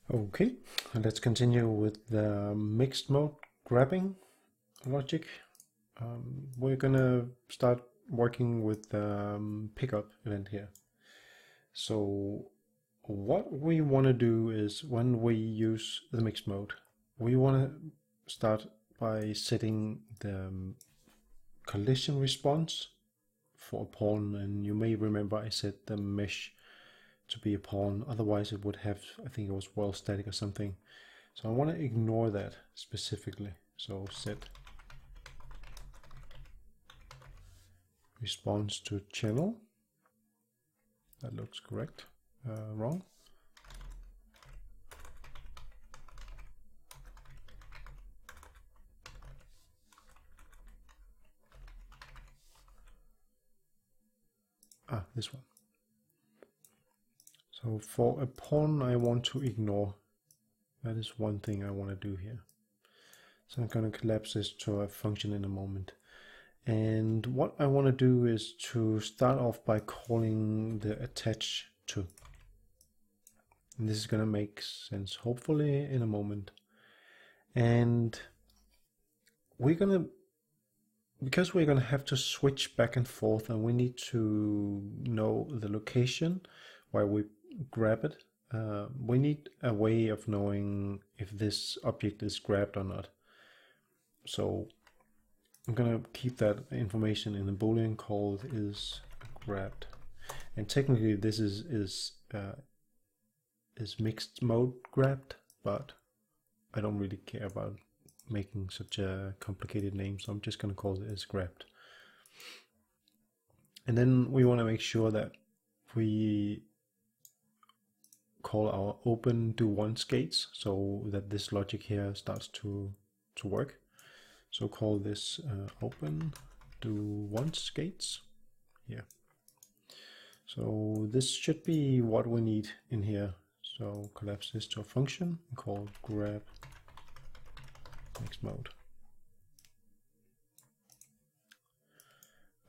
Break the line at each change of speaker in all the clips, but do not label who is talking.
Okay, let's continue with the mixed mode grabbing logic. We're gonna start working with the pickup event here. So what we want to do is when we use the mixed mode, we want to start by setting the collision response for a pawn, and you may remember I set the mesh to be a pawn, otherwise it would have, I think it was world static or something. So I want to ignore that specifically. So set response to channel. That looks correct. Wrong. This one. So for a pawn I want to ignore. That is one thing I want to do here. So I'm going to collapse this to a function in a moment. And what I want to do is to start off by calling the attach to. And this is going to make sense hopefully in a moment. And because we're going to have to switch back and forth, and we need to know the location where we grab it, we need a way of knowing if this object is grabbed or not. So I'm going to keep that information in a boolean called is grabbed, and technically this is mixed mode grabbed, but I don't really care about making such a complicated name, so I'm just going to call it as grabbed. And then we want to make sure that we call our open do once gates so that this logic here starts to work. So call this open do once gates here. So this should be what we need in here. So collapse this to a function called grab mixed mode.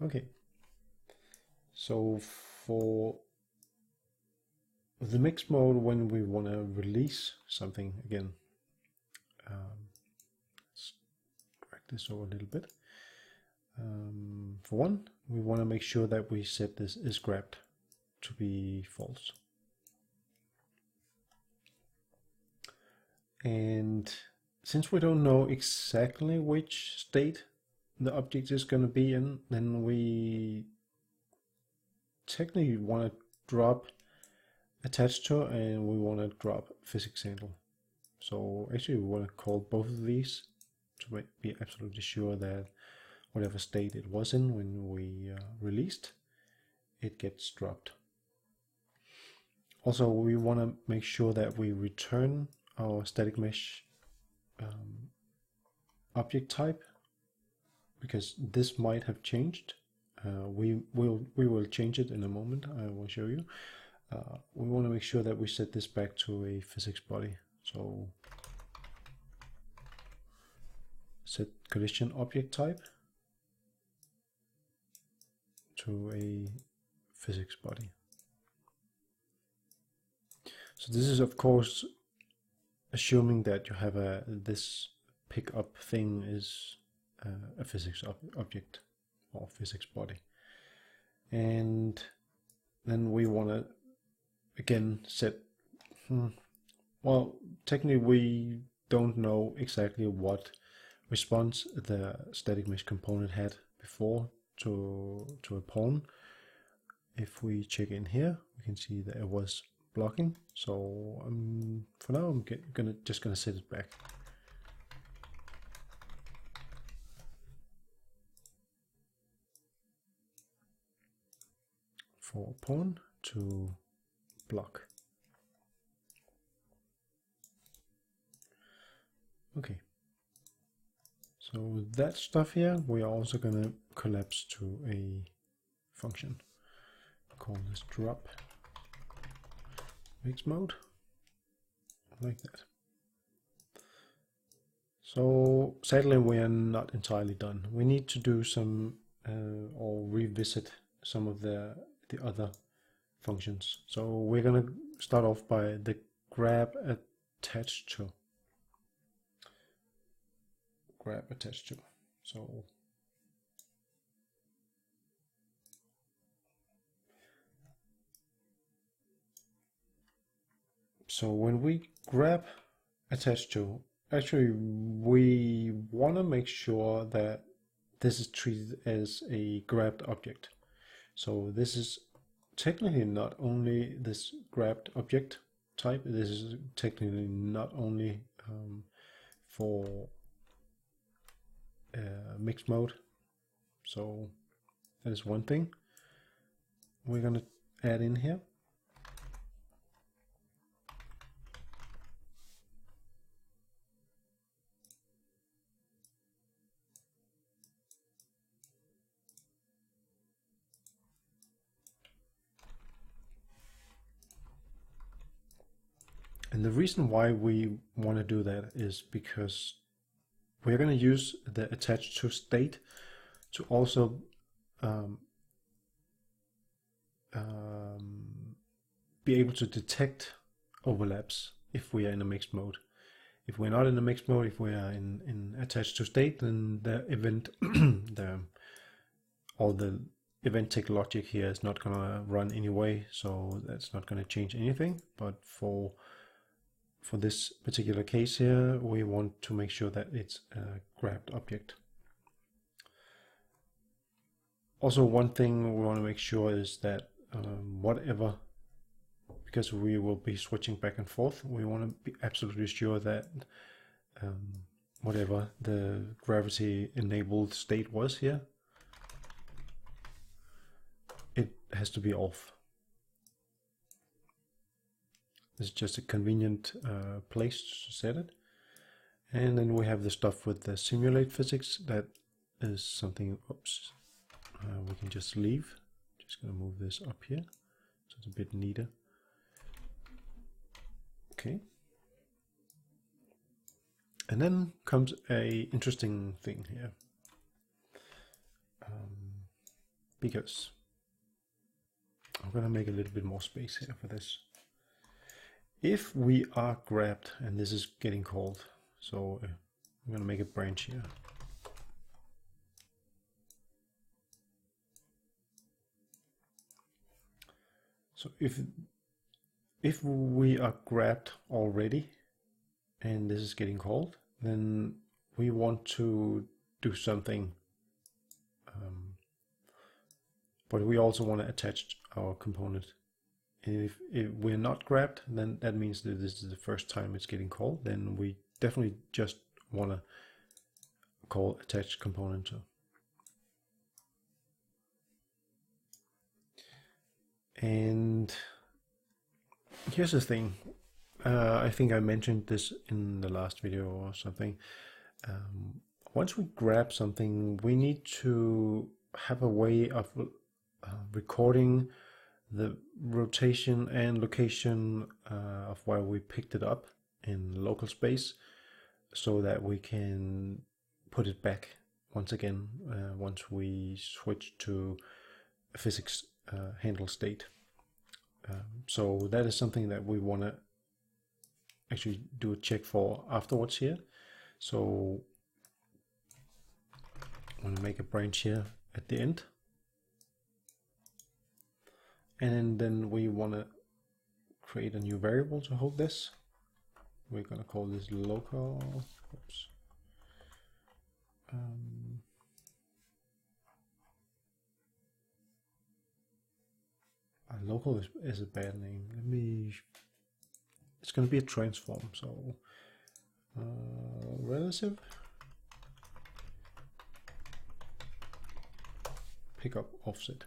Okay, so for the mixed mode, when we want to release something again, let's drag this over a little bit. For one, we want to make sure that we set this is grabbed to be false. And since we don't know exactly which state the object is going to be in, then we technically want to drop attach to, and we want to drop physics handle. So actually we want to call both of these to be absolutely sure that whatever state it was in when we released, it gets dropped. Also, we want to make sure that we return our static mesh object type, because this might have changed. We will change it in a moment. I will show you. We want to make sure that we set this back to a physics body. So set collision object type to a physics body. So this is of course assuming that you have this pickup thing is a physics object or physics body. And then we want to again set, well, technically we don't know exactly what response the static mesh component had before to a pawn. If we check in here, we can see that it was blocking. So for now I'm just gonna set it back. For pawn to block. Okay. So that stuff here we are also gonna collapse to a function. Call this drop mixed mode, like that. So sadly we are not entirely done. We need to do some or revisit some of the other functions. So we're gonna start off by the grab attached to. Grab attached to. So when we grab attached to, actually we want to make sure that this is treated as a grabbed object. So this is technically not only this grabbed object type, this is technically not only for mixed mode. So that is one thing we're going to add in here. And the reason why we want to do that is because we're going to use the attached to state to also be able to detect overlaps if we are in a mixed mode. If we're not in a mixed mode, if we are in attached to state, then the event, all the event tick logic here is not going to run anyway, so that's not going to change anything. But for this particular case here, we want to make sure that it's a grabbed object. Also, one thing we want to make sure is that whatever, because we will be switching back and forth, we want to be absolutely sure that whatever the gravity enabled state was here, it has to be off. It's just a convenient place to set it. And then we have the stuff with the simulate physics. That is something, oops, we can just leave. Just gonna move this up here so it's a bit neater. Okay. And then comes a interesting thing here. Because I'm gonna make a little bit more space here for this. If we are grabbed, and this is getting called, so I'm going to make a branch here. So if we are grabbed already, and this is getting called, then we want to do something, but we also want to attach our component. And if we're not grabbed, then that means that this is the first time it's getting called. Then we definitely just want to call attached component to. And here's the thing. I think I mentioned this in the last video or something. Once we grab something, we need to have a way of recording the rotation and location of where we picked it up in local space, so that we can put it back once again once we switch to a physics handle state. So that is something that we want to actually do a check for afterwards here. So I'm going to make a branch here at the end. And then we want to create a new variable to hold this. We're going to call this local. Oops. Local is a bad name. It's going to be a transform. So relative pickup offset.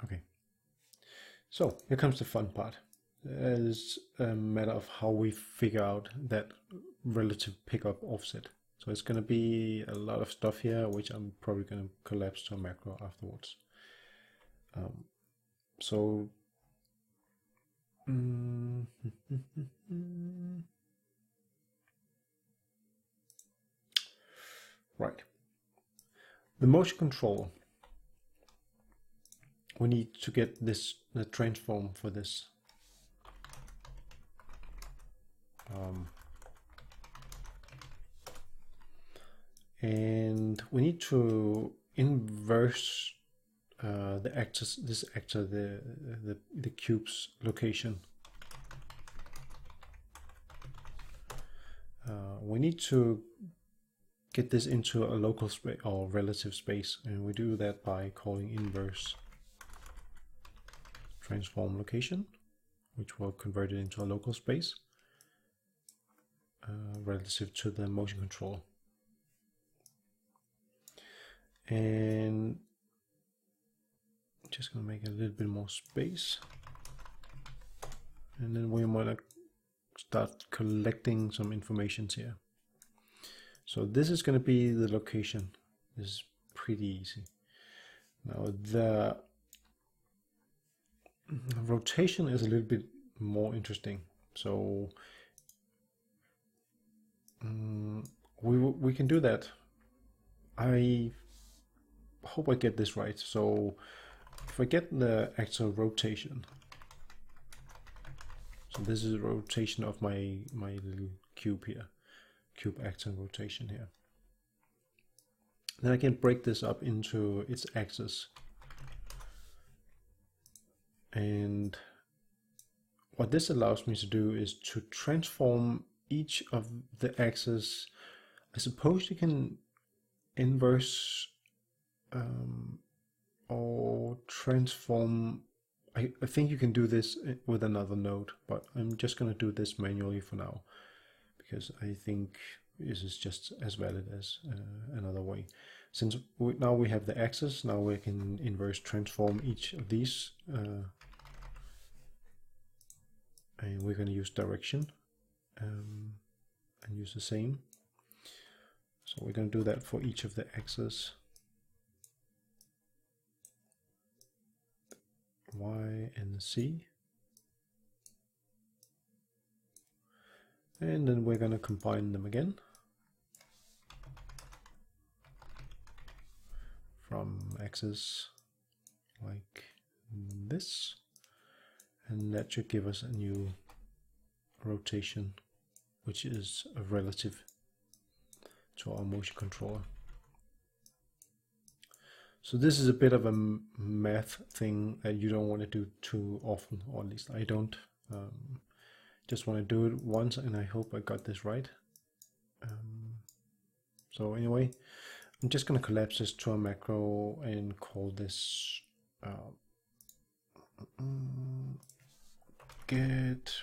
Okay, so here comes the fun part. It's a matter of how we figure out that relative pickup offset. So it's going to be a lot of stuff here, which I'm probably going to collapse to a macro afterwards. Right, the motion control. We need to get the transform for this. And we need to inverse the axis, this actor, the cube's location. We need to get this into a local space or relative space, and we do that by calling inverse transform location, which will convert it into a local space relative to the motion controller. And just gonna make a little bit more space, and then we want to start collecting some information here. So this is going to be the location. This is pretty easy. Now the rotation is a little bit more interesting. So we can do that. I hope I get this right. So if I get the actual rotation, so this is a rotation of my little cube here, cube actor rotation here. Then I can break this up into its axis. And what this allows me to do is to transform each of the axes. I suppose you can inverse or transform. I think you can do this with another node, but I'm just going to do this manually for now, because I think this is just as valid as another way. Since now we have the axis, now we can inverse transform each of these, and we're going to use direction and use the same. So we're going to do that for each of the axes. Y and Z, and then we're going to combine them again from axis like this, and that should give us a new rotation, which is a relative to our motion controller. So this is a bit of a math thing that you don't want to do too often, or at least I don't. Just want to do it once, and I hope I got this right. So anyway, I'm just going to collapse this to a macro and call this get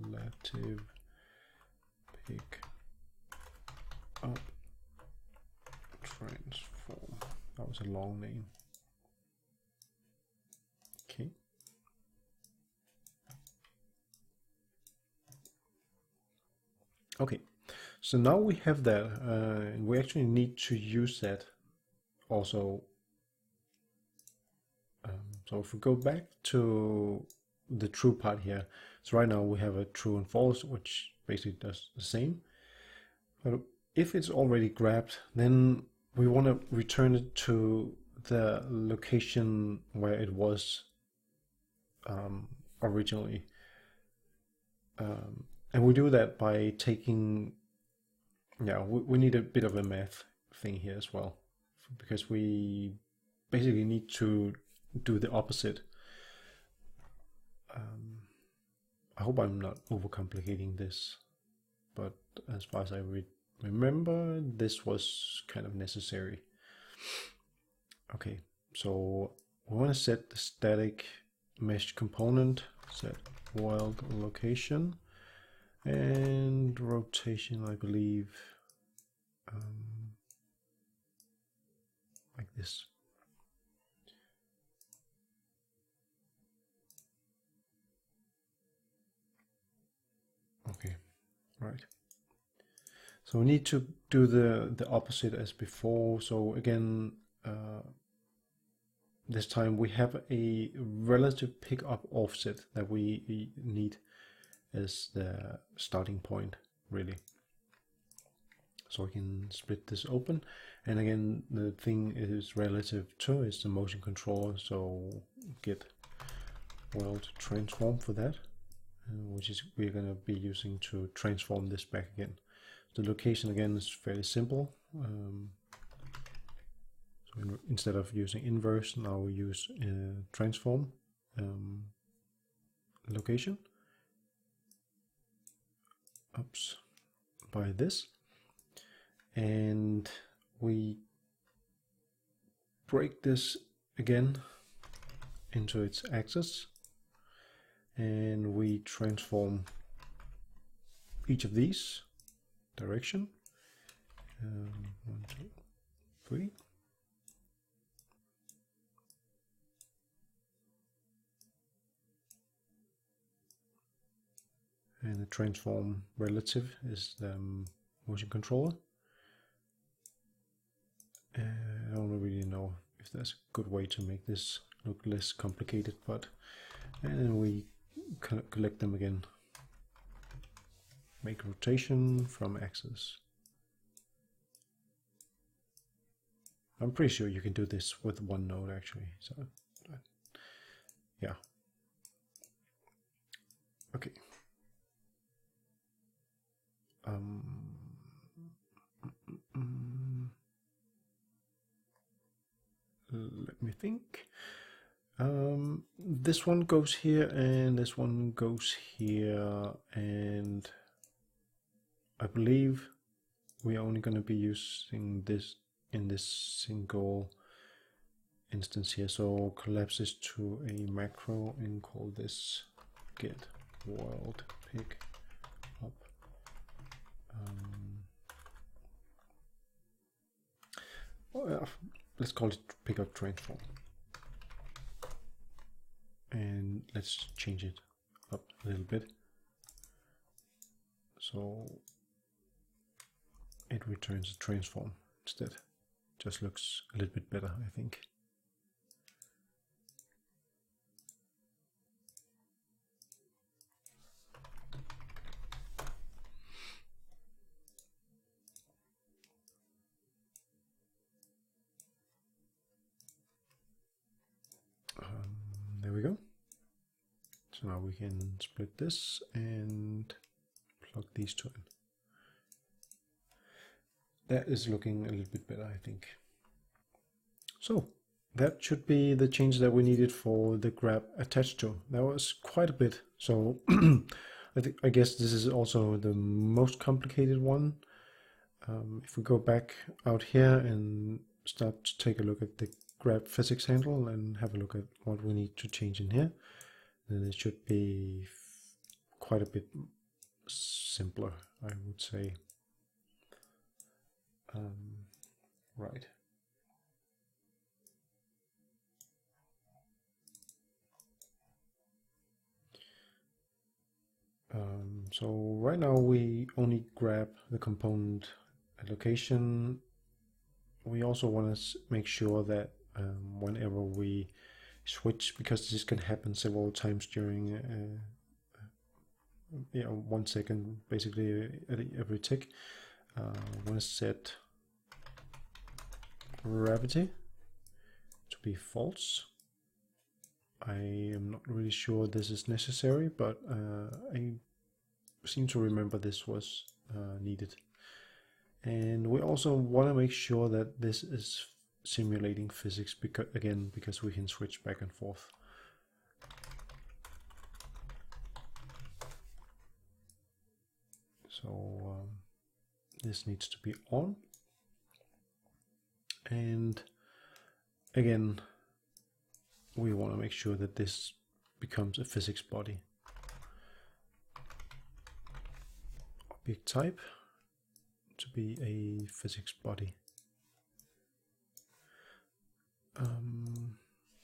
relative pick up transform. That was a long name. Okay. Okay, so now we have that, and we actually need to use that also. So if we go back to the true part here, so right now we have a true and false, which basically does the same. But if it's already grabbed, then we want to return it to the location where it was originally. And we do that by taking, we need a bit of a math thing here as well, because we basically need to do the opposite. I hope I'm not overcomplicating this, but as far as I remember, this was kind of necessary. Okay, so we want to set the static mesh component, set world location, and rotation, I believe, like this. Okay, right. So we need to do the opposite as before. So again, this time we have a relative pickup offset that we need as the starting point, really. So we can split this open, and again the thing is relative to is the motion controller, so get world transform for that, which is we're going to be using to transform this back again. The location again is fairly simple. So instead of using inverse, now we use transform location. Oops, by this, and we break this again into its axis, and we transform each of these direction. 1, 2, 3. And the transform relative is the motion controller. I don't really know if there's a good way to make this look less complicated, but and then we collect them again. Make rotation from axis. I'm pretty sure you can do this with one node actually. So yeah. Okay. Let me think. This one goes here and this one goes here, and I believe we're only going to be using this in this single instance here. So collapse this to a macro and call this get world pick up. Let's call it pickup transform, and let's change it up a little bit so it returns a transform instead. Just looks a little bit better, I think. There we go. So now we can split this and plug these two in. That is looking a little bit better, I think. So that should be the change that we needed for the grab attached to. That was quite a bit. So I guess this is also the most complicated one. If we go back out here and start to take a look at the grab physics handle and have a look at what we need to change in here, then it should be quite a bit simpler, I would say. Right. So right now we only grab the component location. We also want to make sure that whenever we switch, because this can happen several times during 1 second, basically at every tick, we want to set gravity to be false. I am not really sure this is necessary, but I seem to remember this was needed. And we also want to make sure that this is simulating physics, because we can switch back and forth. So this needs to be on. And again, we want to make sure that this becomes a physics body. Object type to be a physics body.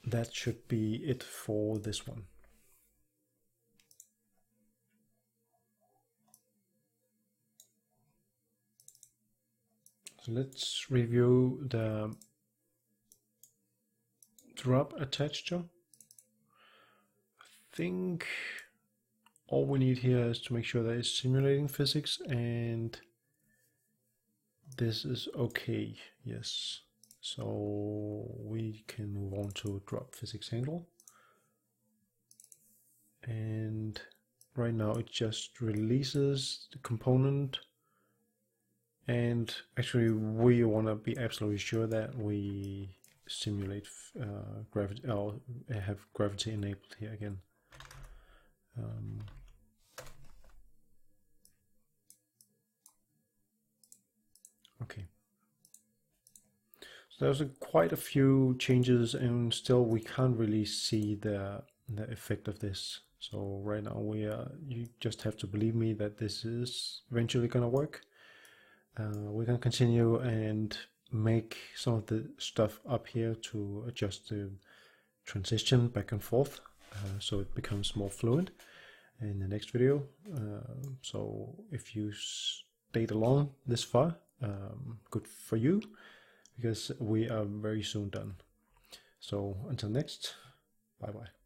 That should be it for this one. So let's review the drop attached to. I think all we need here is to make sure that it's simulating physics, and this is okay. Yes. So we can move on to drop physics handle, and right now it just releases the component, and actually we want to be absolutely sure that we simulate gravity, or have gravity enabled here again. Okay. So there's quite a few changes, and still we can't really see the effect of this. So right now you just have to believe me that this is eventually gonna work. We're gonna continue and make some of the stuff up here to adjust the transition back and forth, so it becomes more fluid in the next video. So if you stayed along this far, good for you, because we are very soon done. So until next, bye bye.